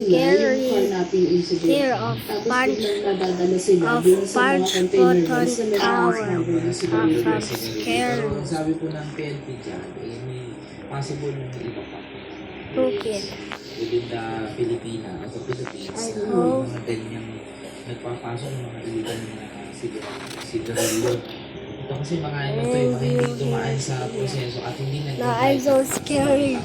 scary Fear of punch button tower from scary Sabi po ng PNP dyan, may possible na iba pa cooking. within the Philippines, I na hope mga ganyang nagpapasok ng mga illegal na sigarilyo. Ito kasi mga ano to, yung mga hindi dumaan sa proseso at hindi I'm so scary.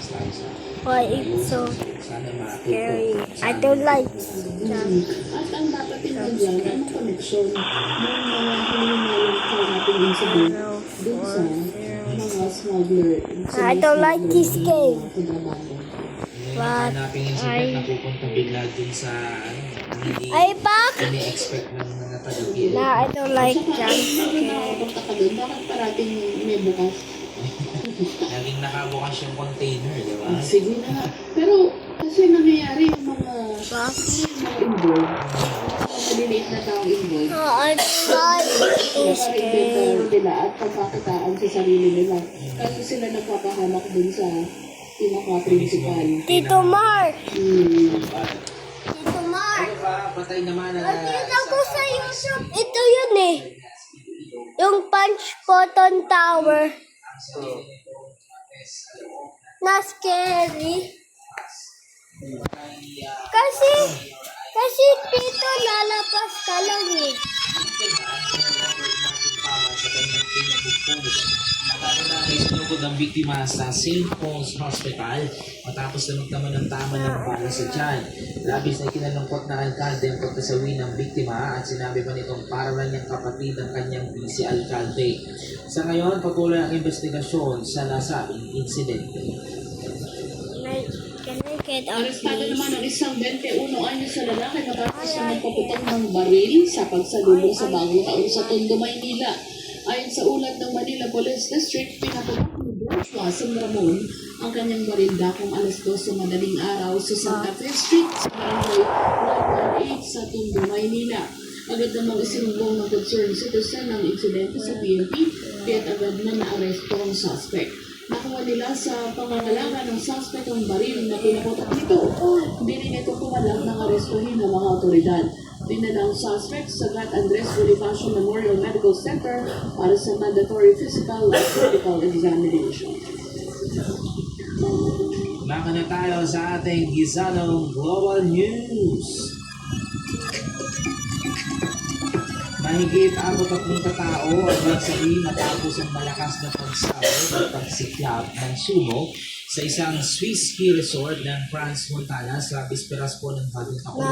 Why it's so scary? I don't like that. At ang dapat tingnan dyan, ang koneksyon ng mga hinihingalang nating incident dun sa mga smuggler. I don't like this game. But incident na pupunta bigla dun sa hindi Ay, bak! ini-expect ng mga taga-PNP. No, I don't like that game. Nakapunta ka dun, bakit parating may bukas? Naging nakabukas yung container, di ba? Sige na nga. Pero kasi nangyayari yung mga Bak! involved, mga maliliit na taong involved, No, I don't like this game. nila at pagkakitaan sa sarili nila. Kasi sila nagpapahamak dun sa pinaka-principal. Tito Mark! Hmm. Tito Mark! Ano ba? Patay naman na... Nakita ko sa YouTube. Ito yun eh. Yung punch button tower. Na scary. Kasi dito lalabas ka lang eh. Sinugod ang biktima sa St. Paul's Hospital matapos na magtama ng tama ng bala sa tiyan. Labis na ikinalungkot na alkalde ang pagkasawi ng biktima at sinabi pa nitong para lang niyang kapatid ang kanyang si alkalde. Sa ngayon, patuloy ang investigasyon sa nasabing insidente. Can I get out Arestado please? naman ang isang 21 anyos na lalaki matapos na magpaputang ng baril sa pagsalubong sa bagong taon sa Tondo, Maynila. Ayon sa ulat ng Manila Police District, pinaputok ni Joshua San Ramon ang kanyang baril dakong alas 2 sa madaling araw sa Santa Fe Street sa barangay 918 sa Tondo, Maynila. Agad namang isinumbong ng concerned citizen ng insidente sa PNP, kaya't agad na naaresto ang suspect. Nakuha nila sa pangangalaga ng suspect ang baril na pinaputok nito. Hindi rin ito pumalag ng arestuhin ng mga otoridad. Dinala ang suspect sa Gat Andres Bonifacio Memorial Medical Center para sa mandatory physical and medical examination. Baka na tayo sa ating gisanong Global News. Mahigit 43 katao ang nasawi matapos ang malakas na pagsabog at pagsiklab ng sunog sa isang Swiss ski resort ng France, Montana sa bisperas po ng bagong taon.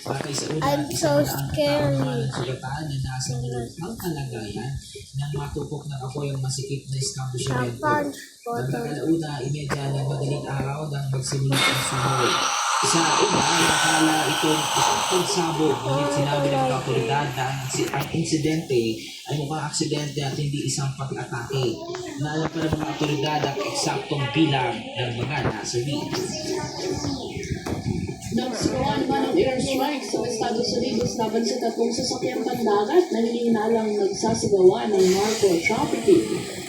Batay sa una, I'm so scared. ng sugatan na nasa ng kalagayan ng matupok ng apoy ang masikip na Sa establishment. punch Ang button. nakalauna, imedya ng madaling araw nang magsimula ang sunog. Sa iba, nakala itong isang pagsabog, ngunit sinabi ng mga otoridad na ang insidente ay mukhang aksidente at hindi isang pag-atake. Naalam pa ng mga otoridad ang eksaktong bilang ng mga nasawi. Nagsigawa naman ang airstrike sa Estados Unidos laban sa tatlong sasakyang pandagat na hinihinalang nagsasagawa ng narco-trafficking.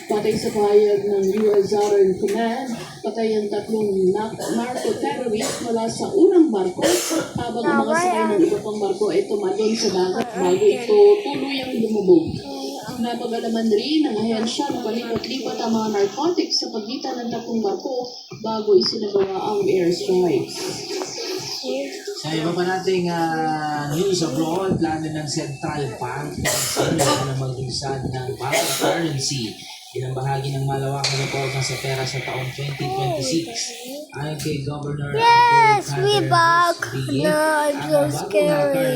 Patay sa pahayag ng U.S. Southern Command, patay ang tatlong narco-terrorist mula sa unang barko habang ang mga sakay ng iba pang barko ay tumalon sa dagat bago ito tuluyang lumubog. Napag-alaman rin ng ahensya na palipot-lipot ang mga narcotics sa pagitan ng tatlong barko bago isinagawa ang airstrikes. Sa iba pa nating news abroad, plano ng Central Bank na mag-usad ng backup currency. Ilang bahagi ng malawakang reforma sa pera sa taong 2026. Ayon kay Governor Yes, Abdul we Kader back. Hussein, No, I'm so ang bagong scary.